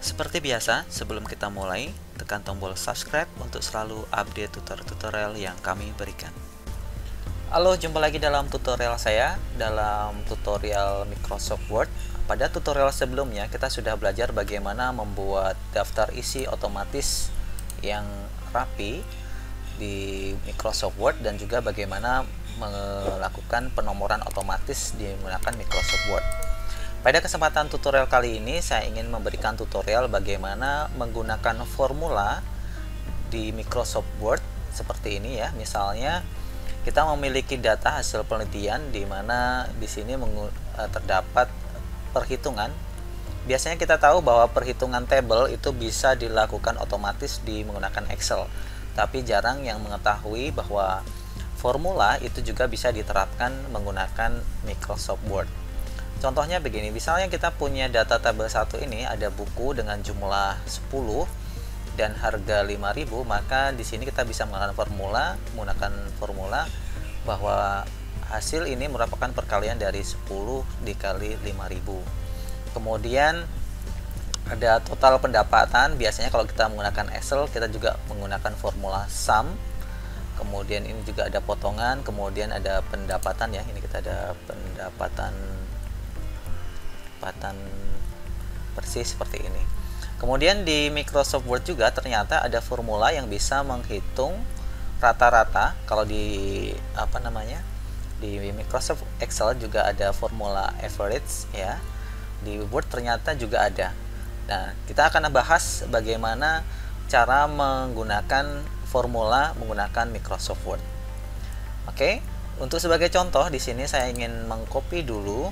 Seperti biasa, sebelum kita mulai, tekan tombol subscribe untuk selalu update tutorial-tutorial yang kami berikan. Halo, jumpa lagi dalam tutorial saya, dalam tutorial Microsoft Word. Pada tutorial sebelumnya, kita sudah belajar bagaimana membuat daftar isi otomatis yang rapi di Microsoft Word dan juga bagaimana melakukan penomoran otomatis menggunakan Microsoft Word. Pada kesempatan tutorial kali ini saya ingin memberikan tutorial bagaimana menggunakan formula di Microsoft Word seperti ini ya. Misalnya kita memiliki data hasil penelitian di mana di sini terdapat perhitungan. Biasanya kita tahu bahwa perhitungan tabel itu bisa dilakukan otomatis menggunakan Excel. Tapi jarang yang mengetahui bahwa formula itu juga bisa diterapkan menggunakan Microsoft Word. Contohnya begini, misalnya kita punya data tabel 1 ini ada buku dengan jumlah 10 dan harga 5.000, maka di sini kita bisa menggunakan formula bahwa hasil ini merupakan perkalian dari 10 dikali 5.000. Kemudian ada total pendapatan, biasanya kalau kita menggunakan Excel kita juga menggunakan formula sum. Kemudian ini juga ada potongan, kemudian ada pendapatan ya. Ini kita ada pendapatan persis seperti ini. Kemudian di Microsoft Word juga ternyata ada formula yang bisa menghitung rata-rata. Kalau di di Microsoft Excel juga ada formula average ya. Di Word ternyata juga ada. Nah, kita akan bahas bagaimana cara menggunakan formula menggunakan Microsoft Word. Oke, untuk sebagai contoh di sini saya ingin mengcopy dulu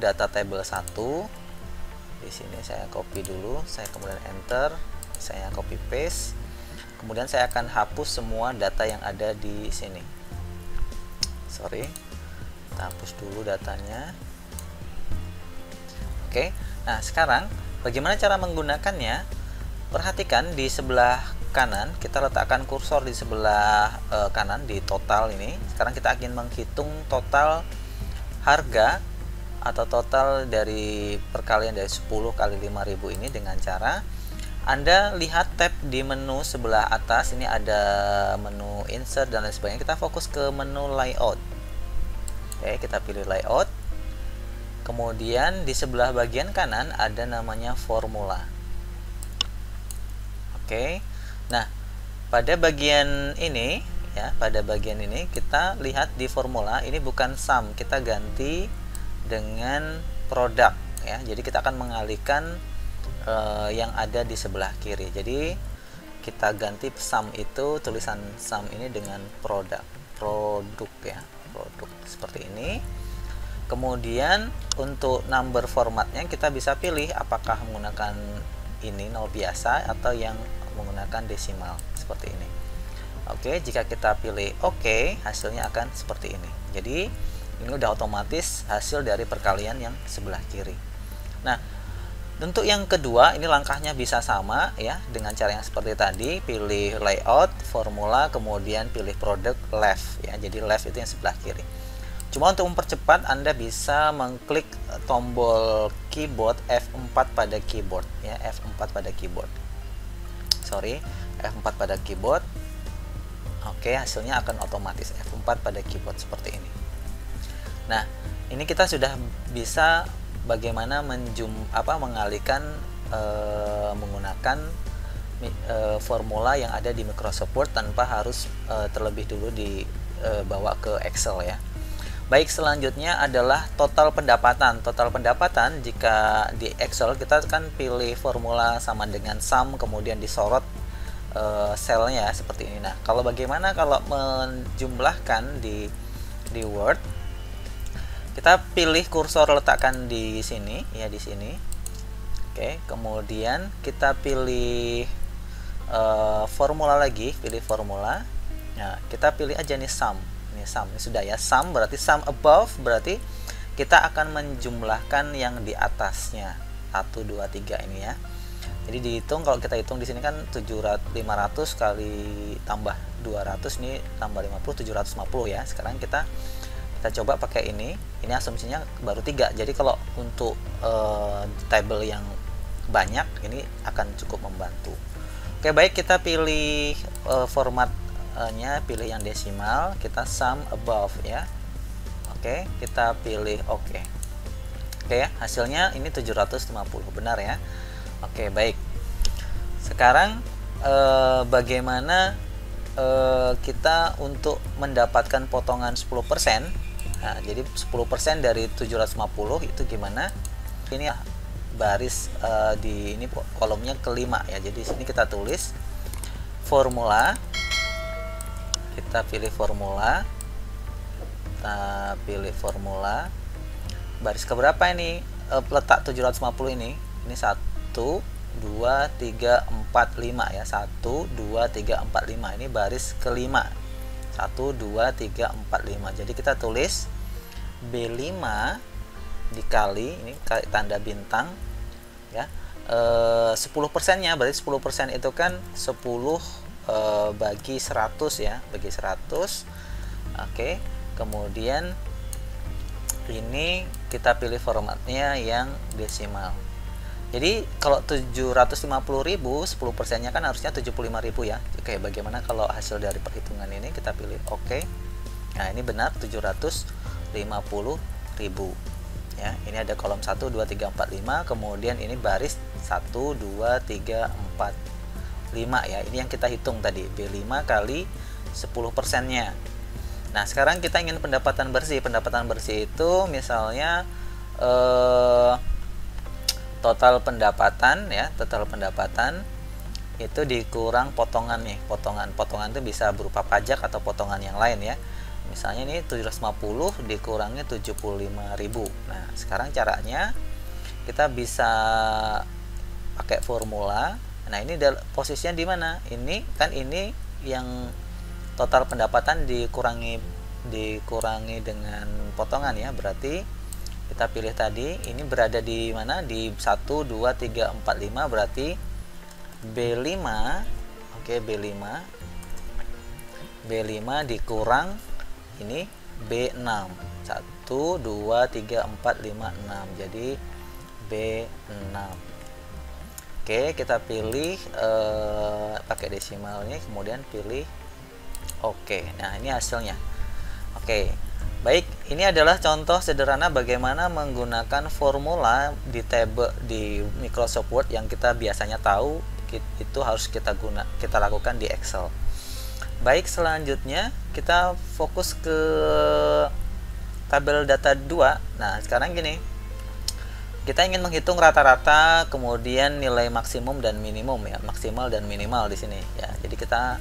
data tabel 1. Di sini saya copy dulu, saya kemudian enter, saya copy paste. Kemudian saya akan hapus semua data yang ada di sini. Kita hapus dulu datanya. Oke. Nah, sekarang bagaimana cara menggunakannya? Perhatikan di sebelah kanan, kita letakkan kursor di sebelah kanan di total ini. Sekarang kita ingin menghitung total harga atau total dari perkalian dari 10 kali 5.000 ini dengan cara Anda lihat tab di menu sebelah atas. Ini ada menu insert dan lain sebagainya. Kita fokus ke menu layout. Oke, kita pilih layout. Kemudian di sebelah bagian kanan ada namanya formula. Oke. Nah, pada bagian ini ya, kita lihat di formula ini bukan sum, kita ganti dengan produk ya. Jadi kita akan mengalihkan yang ada di sebelah kiri. Jadi kita ganti sum itu, tulisan sum ini dengan produk ya, produk seperti ini. Kemudian untuk number formatnya kita bisa pilih apakah menggunakan ini 0 biasa atau yang menggunakan desimal seperti ini. Oke, jika kita pilih oke, hasilnya akan seperti ini. Jadi ini udah otomatis hasil dari perkalian yang sebelah kiri. Nah, untuk yang kedua ini langkahnya bisa sama ya, dengan cara yang seperti tadi, pilih layout, formula, kemudian pilih product left ya. Jadi left itu yang sebelah kiri. Cuma untuk mempercepat Anda bisa mengklik tombol keyboard F4 pada keyboard ya, F4 pada keyboard. F4 pada keyboard. Oke, hasilnya akan otomatis F4 pada keyboard seperti ini. Nah, ini kita sudah bisa bagaimana mengalihkan menggunakan formula yang ada di Microsoft Word tanpa harus terlebih dulu dibawa ke Excel ya. Baik, selanjutnya adalah total pendapatan. Total pendapatan jika di Excel kita kan pilih formula sama dengan sum, kemudian disorot selnya seperti ini. Nah, kalau bagaimana kalau menjumlahkan di Word? Kita pilih kursor, letakkan di sini ya, di sini. Oke, kemudian kita pilih formula lagi, pilih formula. Nah, kita pilih aja nih sum. Ini sum, ini sudah ya. Sum berarti sum above, berarti kita akan menjumlahkan yang di atasnya. 1 2 3 ini ya. Jadi dihitung, kalau kita hitung di sini kan 500 kali tambah 200 nih tambah 50 750 ya. Sekarang kita coba pakai ini asumsinya baru 3. Jadi kalau untuk table yang banyak, ini akan cukup membantu. Oke, baik, kita pilih formatnya, pilih yang desimal, kita sum above ya. Oke, kita pilih oke. Oke ya, hasilnya ini 750, benar ya. Oke, baik. Sekarang bagaimana kita untuk mendapatkan potongan 10%? Nah, jadi 10% dari 750 itu gimana? Ini baris di ini kolomnya kelima ya. Jadi sini kita tulis formula. Kita pilih formula. Kita pilih formula. Baris keberapa ini? Letak 750 ini. Ini 1 2 3 4 5 ya. 1 2 3 4 5. Ini baris kelima. 1 2 3 4 5. Jadi kita tulis B5 dikali ini tanda bintang ya, 10%-nya berarti 10% itu kan 10 bagi 100 ya, bagi 100. Oke, kemudian ini kita pilih formatnya yang desimal. Jadi kalau 750.000 10%-nya kan harusnya 75.000 ya. Oke, bagaimana kalau hasil dari perhitungan ini? Kita pilih oke. Nah, ini benar 750.000 ya. Ini ada kolom 1 2 3 4 5, kemudian ini baris 1 2 3 4 5 ya. Ini yang kita hitung tadi, B5 kali 10%-nya. Nah, sekarang kita ingin pendapatan bersih. Pendapatan bersih itu misalnya total pendapatan ya, total pendapatan itu dikurang potongan nih. Potongan itu bisa berupa pajak atau potongan yang lain ya. Misalnya ini 750 dikurangi 75.000. Nah, sekarang caranya kita bisa pakai formula. Nah, ini posisinya di mana? Ini kan ini yang total pendapatan dikurangi dengan potongan ya. Berarti kita pilih tadi, ini berada di mana? Di 1 2 3 4 5, berarti B5. Oke, B5 dikurang ini B6. 1 2 3 4 5 6. Jadi B6. Oke, kita pilih pakai desimalnya, kemudian pilih oke. Nah, ini hasilnya. Oke. Baik, ini adalah contoh sederhana bagaimana menggunakan formula di table di Microsoft Word yang kita biasanya tahu itu harus kita lakukan di Excel. Baik, selanjutnya kita fokus ke tabel data 2. Nah, sekarang gini. Kita ingin menghitung rata-rata, kemudian nilai maksimum dan minimum ya, maksimal dan minimal di sini ya. Jadi kita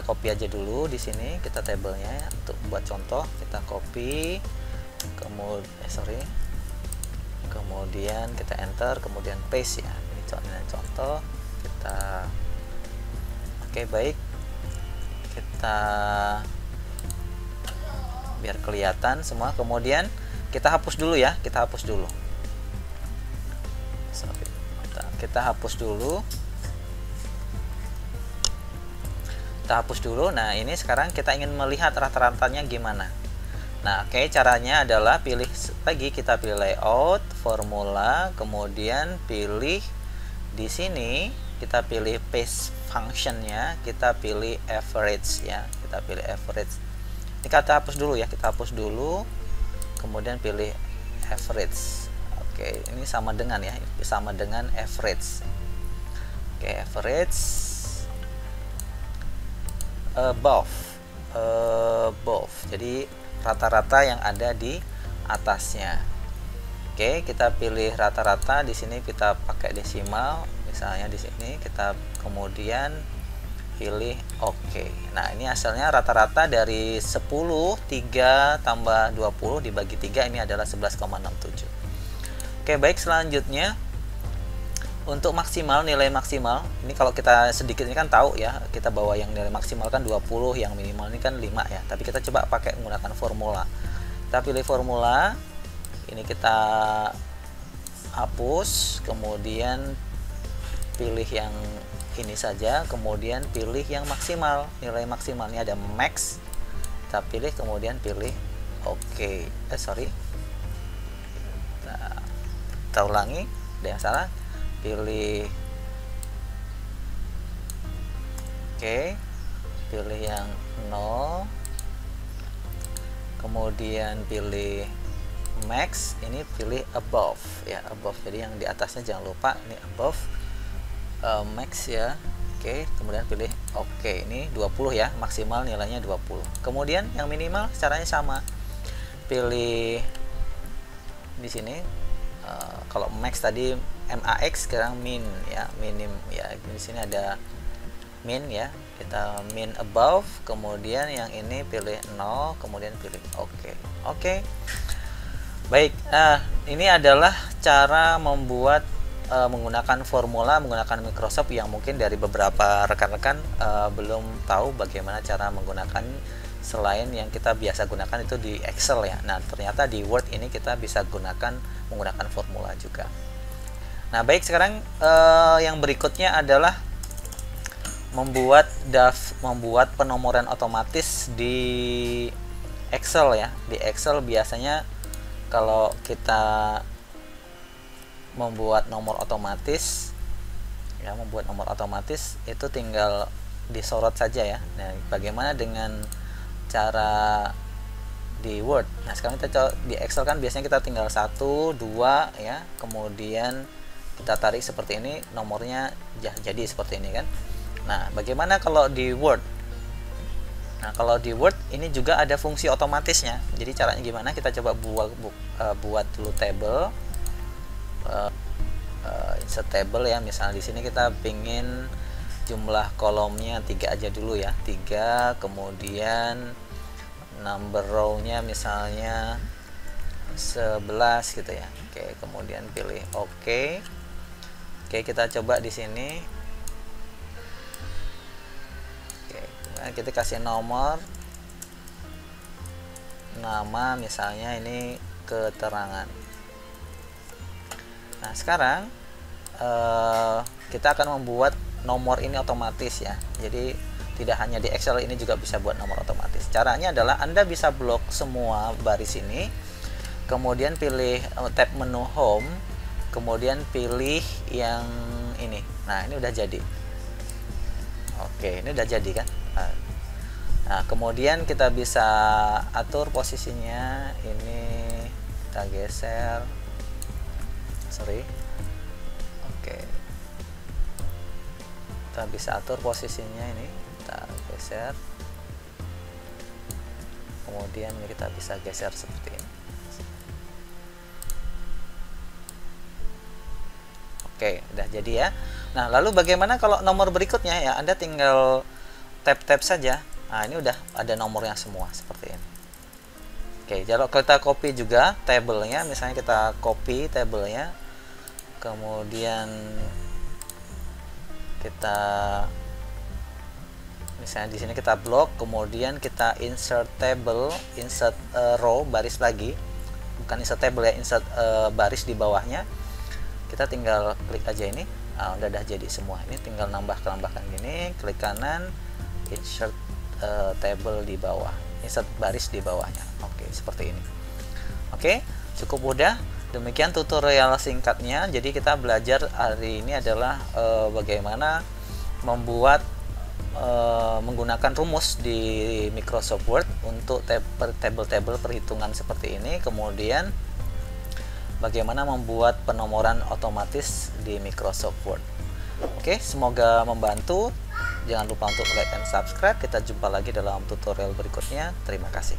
copy aja dulu di sini, kita tabelnya ya, untuk buat contoh kita copy, kemudian kita enter, kemudian paste ya. Ini contoh kita. Oke, baik, kita biar kelihatan semua, kemudian kita hapus dulu ya, kita hapus dulu. Nah, ini sekarang kita ingin melihat rata-ratanya gimana. Nah, oke, caranya adalah pilih lagi, kita pilih layout, formula, kemudian pilih di sini, kita pilih paste functionnya, kita pilih average ya, kita pilih average. Ini kita hapus dulu ya, kita hapus dulu, kemudian pilih average. Oke, ini sama dengan ya, sama dengan average. Oke, average above. Jadi rata-rata yang ada di atasnya. Oke, kita pilih rata-rata di sini, kita pakai desimal. Misalnya di sini kita kemudian pilih oke. Nah, ini hasilnya rata-rata dari 10, 3 tambah 20 dibagi 3, ini adalah 11,67. Oke, baik, selanjutnya untuk maksimal, nilai maksimal ini kalau kita sedikit ini kan tahu ya, kita bawa yang nilai maksimal kan 20, yang minimal ini kan 5 ya, tapi kita coba pakai menggunakan formula. Kita pilih formula, ini kita hapus, kemudian pilih yang ini saja, kemudian pilih yang maksimal, nilai maksimalnya ada max, kita pilih, kemudian pilih oke. Kita ulangi, ada yang salah. pilih oke, pilih yang 0, kemudian pilih max, ini pilih above ya, above, jadi yang di atasnya jangan lupa ini above, max ya. Oke, kemudian pilih oke, ini 20 ya, maksimal nilainya 20. Kemudian yang minimal caranya sama, pilih di sini, kalau max tadi max, sekarang min ya, minim ya, di sini ada min ya, kita min above, kemudian yang ini pilih 0, kemudian pilih oke. Baik, ini adalah cara membuat menggunakan formula, menggunakan Microsoft yang mungkin dari beberapa rekan-rekan belum tahu bagaimana cara menggunakan, selain yang kita biasa gunakan itu di Excel ya. Nah, ternyata di Word ini kita bisa menggunakan formula juga. Nah, baik, sekarang yang berikutnya adalah membuat penomoran otomatis di Excel ya. Di Excel biasanya kalau kita membuat nomor otomatis ya, itu tinggal disorot saja ya. Nah, bagaimana dengan cara di Word? Nah, sekarang kita di Excel kan biasanya kita tinggal 1, 2 ya, kemudian kita tarik seperti ini, nomornya jadi seperti ini kan. Nah, bagaimana kalau di Word? Nah, kalau di Word ini juga ada fungsi otomatisnya. Jadi caranya gimana? Kita coba buat dulu table, insert table ya. Misalnya di sini kita pingin jumlah kolomnya 3 aja dulu ya, 3, kemudian number row-nya misalnya 11 gitu ya. Oke, kemudian pilih oke. Oke, kita coba di sini. Oke, kita kasih nomor, nama misalnya ini keterangan. Nah, sekarang kita akan membuat nomor ini otomatis ya. Jadi tidak hanya di Excel, ini juga bisa buat nomor otomatis. Caranya adalah Anda bisa blok semua baris ini, kemudian pilih tab menu home, kemudian pilih yang ini. Nah, ini udah jadi. Oke, ini udah jadi kan. Nah, kemudian kita bisa atur posisinya, ini kita geser. Oke, kita bisa atur posisinya, ini kita geser, kemudian ini kita bisa geser seperti ini. Oke, udah jadi ya. Nah, lalu bagaimana kalau nomor berikutnya ya? Anda tinggal tap-tap saja. Nah, ini udah ada nomornya semua seperti ini. Oke, kalau kita copy juga tabelnya, misalnya kita copy tabelnya, kemudian kita misalnya di sini kita blok, kemudian kita insert table, insert row, baris lagi, bukan insert table ya, insert baris di bawahnya. Kita tinggal klik aja ini. Udah jadi semua. Ini tinggal tambahkan gini, klik kanan, insert table di bawah, insert baris di bawahnya. Oke, seperti ini. Oke, cukup mudah. Demikian tutorial singkatnya. Jadi kita belajar hari ini adalah bagaimana membuat menggunakan rumus di Microsoft Word untuk table-table perhitungan seperti ini. Kemudian bagaimana membuat penomoran otomatis di Microsoft Word. Oke, semoga membantu. Jangan lupa untuk like dan subscribe. Kita jumpa lagi dalam tutorial berikutnya. Terima kasih.